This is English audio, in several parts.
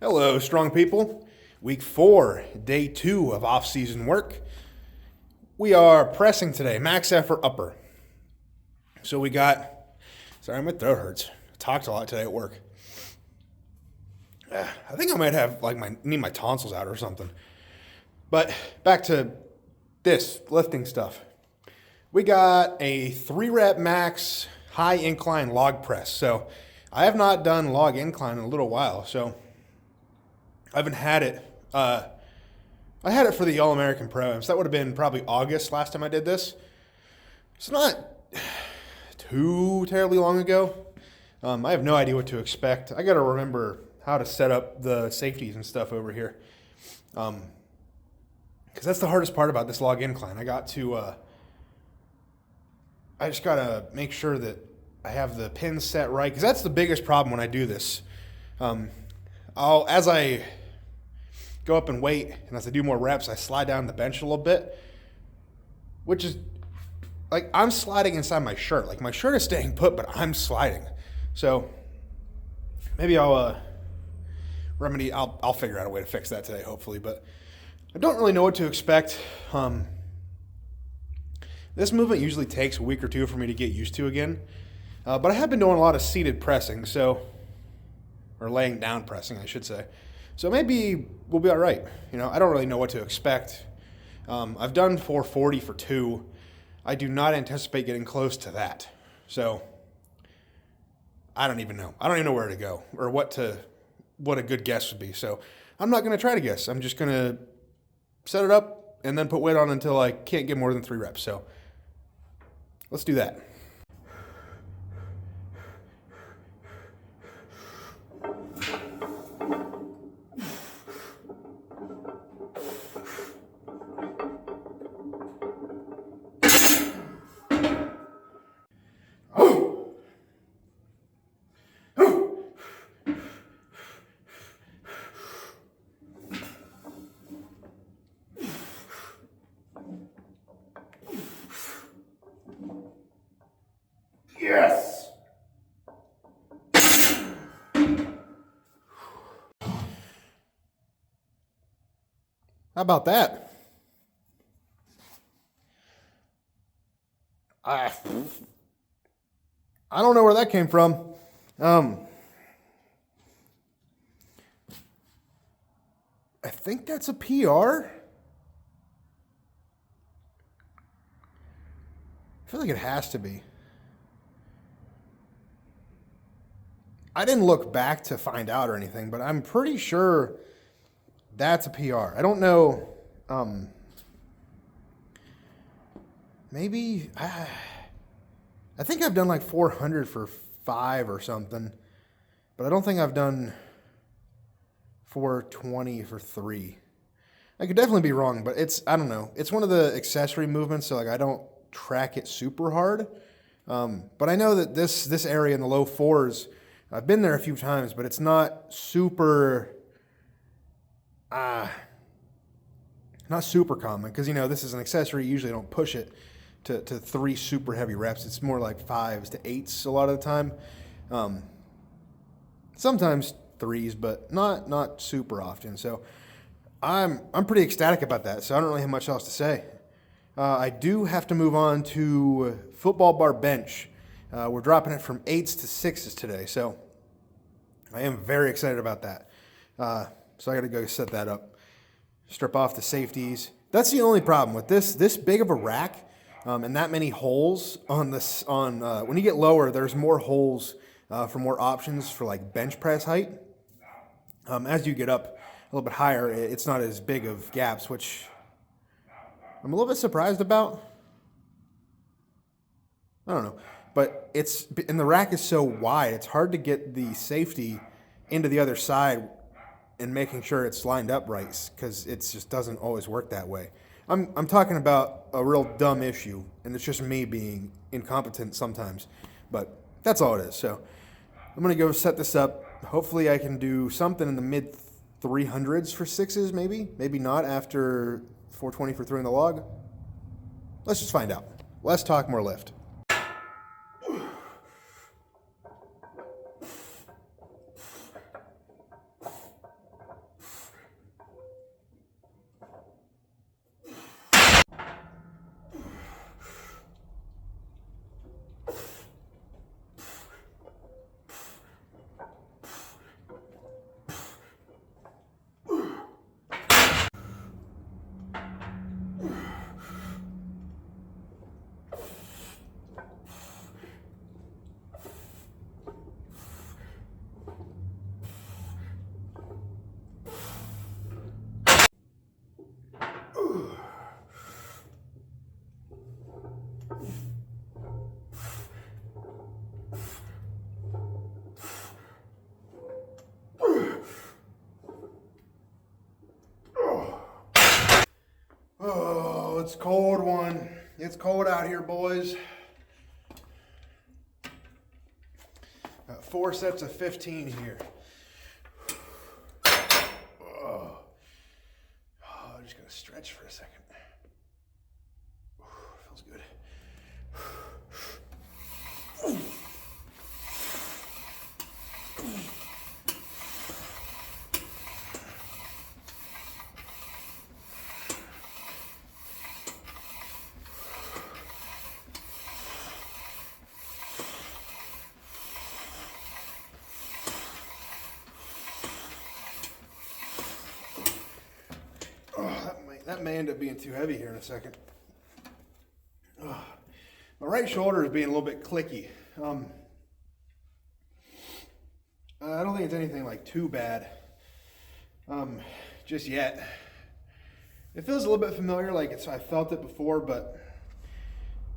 Hello, strong people. Week 4, day 2 of off-season work. We are pressing today, max effort upper. So we got, sorry, my throat hurts. I talked a lot today at work. I think I might have, need my tonsils out or something. But back to this lifting stuff. We got a 3-rep max high incline log press. So I have not done log incline in a little while, so I haven't had it. I had it for the All-American Pro, so that would have been probably August last time I did this. It's not too terribly long ago. I have no idea what to expect. I got to remember how to set up the safeties and stuff over here. Because that's the hardest part about this log incline. I just got to make sure that I have the pins set right, because that's the biggest problem when I do this. As I go up and weight, and as I do more reps, I slide down the bench a little bit, which is like I'm sliding inside my shirt. Like my shirt is staying put, but I'm sliding. So maybe I'll figure out a way to fix that today, hopefully. But I don't really know what to expect. This movement usually takes a week or two for me to get used to again. But I have been doing a lot of seated pressing, or laying down pressing, I should say. So maybe we'll be all right. I don't really know what to expect. I've done 440 for 2. I do not anticipate getting close to that. So I don't even know. I don't even know where to go or what a good guess would be. So I'm not going to try to guess. I'm just going to set it up and then put weight on until I can't get more than 3 reps. So let's do that. Yes! How about that? I don't know where that came from. I think that's a PR. I feel like it has to be. I didn't look back to find out or anything, but I'm pretty sure that's a PR. I don't know. Maybe I think I've done like 400 for 5 or something, but I don't think I've done 420 for 3. I could definitely be wrong, but I don't know. It's one of the accessory movements, so I don't track it super hard. But I know that this area in the low 4s, I've been there a few times, but it's not super, not super common because, this is an accessory. You usually don't push it to 3 super heavy reps. It's more like 5s to 8s a lot of the time. Sometimes 3s, but not super often. So I'm pretty ecstatic about that. So I don't really have much else to say. I do have to move on to football bar bench. We're dropping it from 8s to 6s today, so I am very excited about that. So I got to go set that up, strip off the safeties. That's the only problem with this big of a rack and that many holes on this. When you get lower, there's more holes for more options for like bench press height. As you get up a little bit higher, it's not as big of gaps, which I'm a little bit surprised about. I don't know. But the rack is so wide, it's hard to get the safety into the other side and making sure it's lined up right, because it just doesn't always work that way. I'm talking about a real dumb issue, and it's just me being incompetent sometimes. But that's all it is. So I'm going to go set this up. Hopefully I can do something in the mid 300s for 6s, maybe. Maybe not after 420 for 3 in the log. Let's just find out. Less talk, more lift. it's a cold one. It's cold out here, boys. Got 4 sets of 15 here. Oh, I'm just gonna stretch for a second. Feels good. That may end up being too heavy here in a second. My right shoulder is being a little bit clicky. I don't think it's anything like too bad just yet. It feels a little bit familiar, like I felt it before, but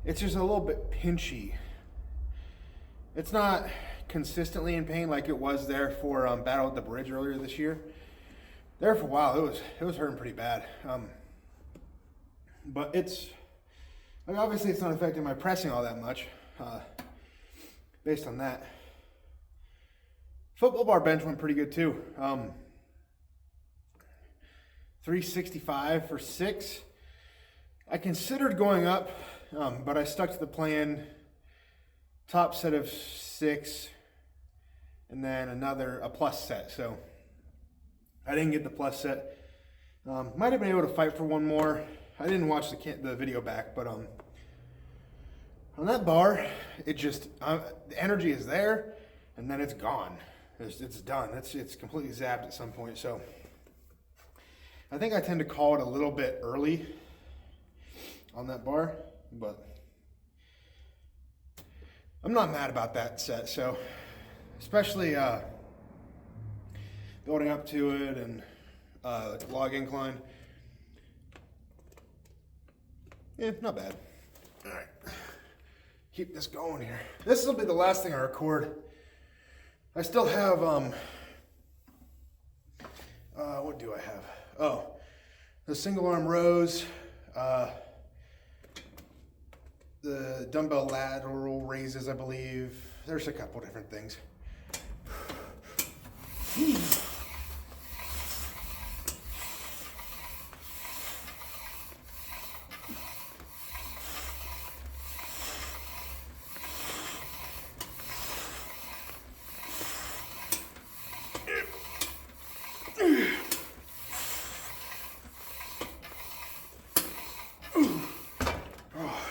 it's just a little bit pinchy. It's not consistently in pain like it was there for Battle at the Bridge earlier this year. There for a while, it was hurting pretty bad. But obviously it's not affecting my pressing all that much, based on that. Football bar bench went pretty good too. 365 for 6. I considered going up, but I stuck to the plan. Top set of 6, and then a plus set. So I didn't get the plus set. Might have been able to fight for one more. I didn't watch the video back, but on that bar, it just the energy is there, and then it's gone. It's done. It's completely zapped at some point. So I think I tend to call it a little bit early on that bar, but I'm not mad about that set. So especially building up to it and log incline. Yeah, not bad. All right, keep this going here. This will be the last thing I record. I still have, what do I have? Oh, the single arm rows, the dumbbell lateral raises, I believe. There's a couple different things.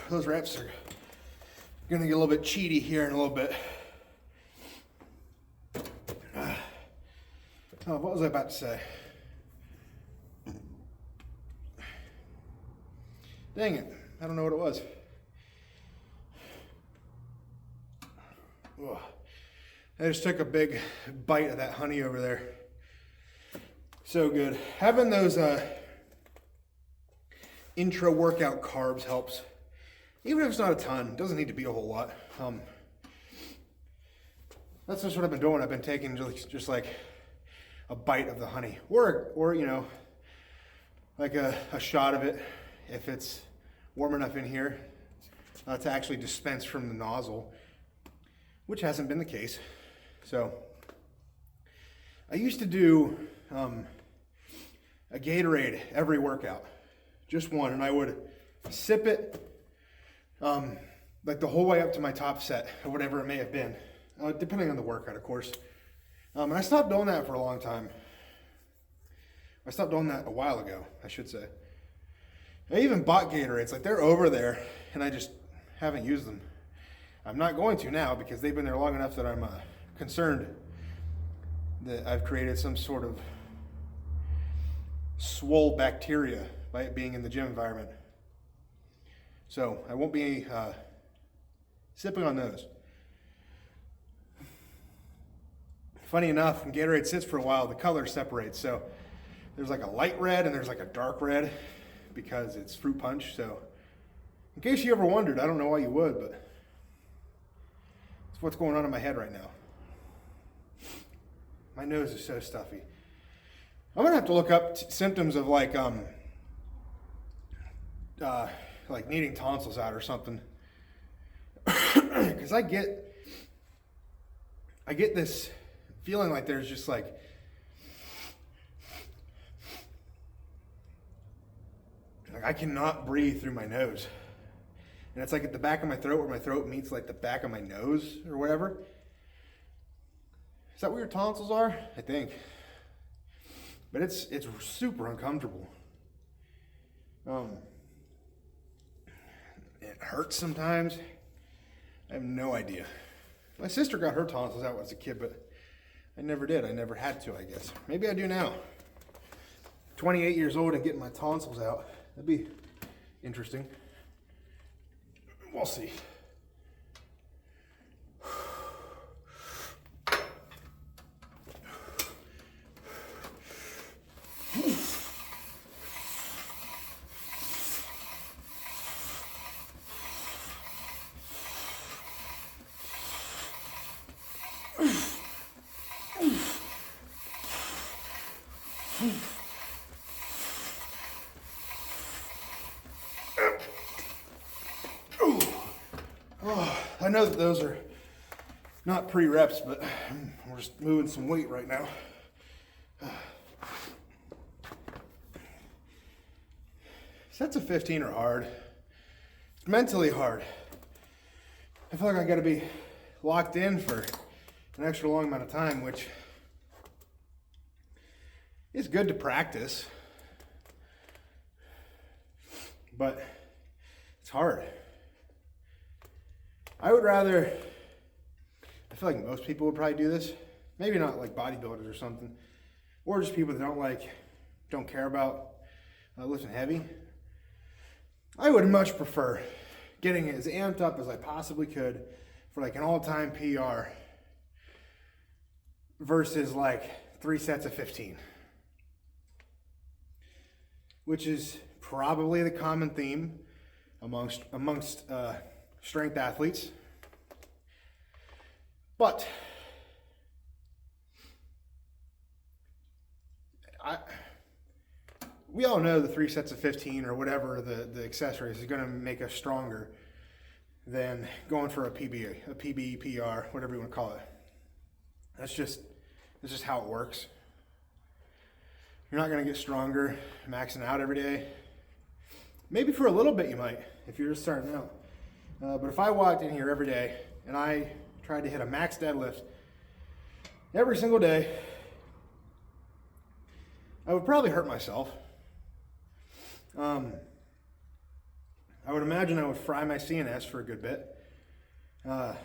Those reps are gonna get a little bit cheaty here in a little bit. Oh, what was I about to say? Dang it, I don't know what it was. Oh, I just took a big bite of that honey over there. So good. Having those intra workout carbs helps. Even if it's not a ton, it doesn't need to be a whole lot. That's just what I've been doing. I've been taking just like a bite of the honey, or you know, like a shot of it if it's warm enough in here to actually dispense from the nozzle, which hasn't been the case. So I used to do a Gatorade every workout, just one, and I would sip it like the whole way up to my top set or whatever it may have been, depending on the workout, of course. And I stopped doing that for a long time. I stopped doing that a while ago, I should say. I even bought Gatorades, like they're over there, and I just haven't used them. I'm not going to now because they've been there long enough that I'm concerned that I've created some sort of swole bacteria by it being in the gym environment. So I won't be sipping on those. Funny enough, when Gatorade sits for a while, the color separates. So there's like a light red and there's like a dark red because it's fruit punch. So in case you ever wondered, I don't know why you would, but it's what's going on in my head right now. My nose is so stuffy. I'm gonna have to look up symptoms of like like needing tonsils out or something. Because I get this feeling like there's just like I cannot breathe through my nose. And it's like at the back of my throat where my throat meets like the back of my nose or whatever. Is that where your tonsils are? I think. But it's super uncomfortable. It hurts sometimes. I have no idea. My sister got her tonsils out as a kid, but I never did. I never had to, I guess. Maybe I do now. 28 years old and getting my tonsils out. That'd be interesting. We'll see. Oh, I know that those are not pre-reps, but we're just moving some weight right now. Sets of 15 are hard. It's mentally hard. I feel like I gotta be locked in for an extra long amount of time, which is good to practice, but it's hard. I would rather, I feel like most people would probably do this, maybe not like bodybuilders or something, or just people that don't care about lifting heavy. I would much prefer getting as amped up as I possibly could for like an all-time PR versus like 3 sets of 15, which is probably the common theme amongst strength athletes. But we all know the 3 sets of 15 or whatever the accessories is going to make us stronger than going for a PB, PR, whatever you want to call it. That's just how it works. You're not going to get stronger maxing out every day. Maybe for a little bit you might if you're just starting out. But if I walked in here every day and I tried to hit a max deadlift every single day, I would probably hurt myself. I would imagine I would fry my CNS for a good bit. I'm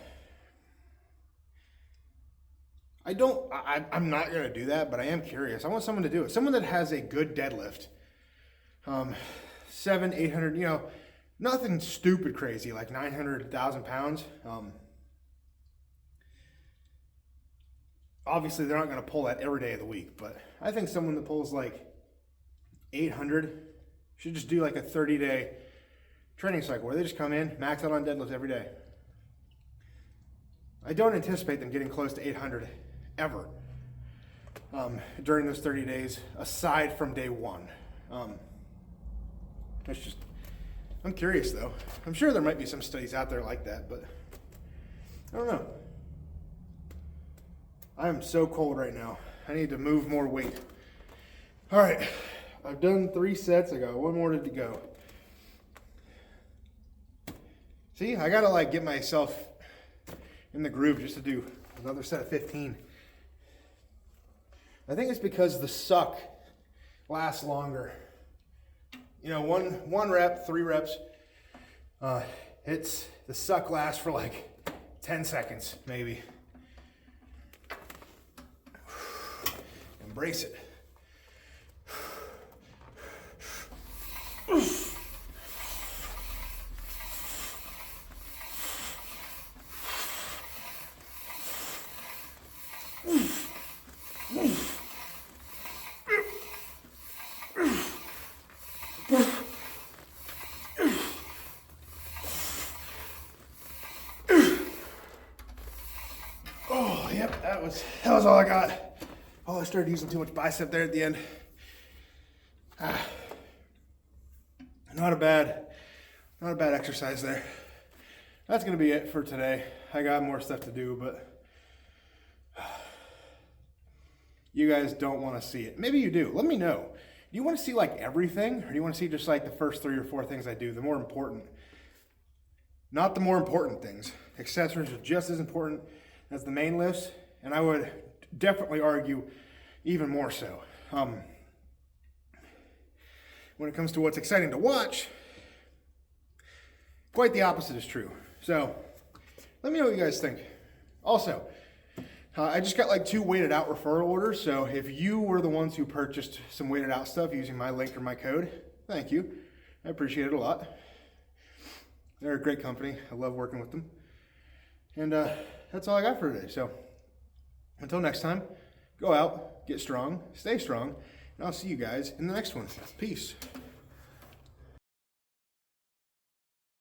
not going to do that, but I am curious. I want someone to do it. Someone that has a good deadlift. 700, 800, nothing stupid crazy, like 900, 1,000 pounds. Obviously, they're not going to pull that every day of the week, but I think someone that pulls like 800 should just do like a 30-day training cycle where they just come in, max out on deadlifts every day. I don't anticipate them getting close to 800 ever during those 30 days, aside from day one. I'm curious though. I'm sure there might be some studies out there like that, but I don't know. I am so cold right now. I need to move more weight. All right, I've done 3 sets. I got 1 more to go. See, I gotta get myself in the groove just to do another set of 15. I think it's because the suck lasts longer. One rep, 3 reps. The suck lasts for like 10 seconds, maybe. Embrace it. Oh, yep, that was all I got. Oh, I started using too much bicep there at the end. Not a bad exercise there. That's going to be it for today. I got more stuff to do, but you guys don't want to see it. Maybe you do. Let me know. Do you want to see like everything, or do you want to see just like the first 3 or 4 things I do, the more important? Not the more important things. Accessories are just as important as the main lifts, and I would definitely argue even more so. When it comes to what's exciting to watch, quite the opposite is true. So let me know what you guys think. Also, I just got like 2 weighted out referral orders. So if you were the ones who purchased some weighted out stuff using my link or my code, thank you. I appreciate it a lot. They're a great company. I love working with them. And that's all I got for today. So until next time, go out, get strong, stay strong, and I'll see you guys in the next one. Peace.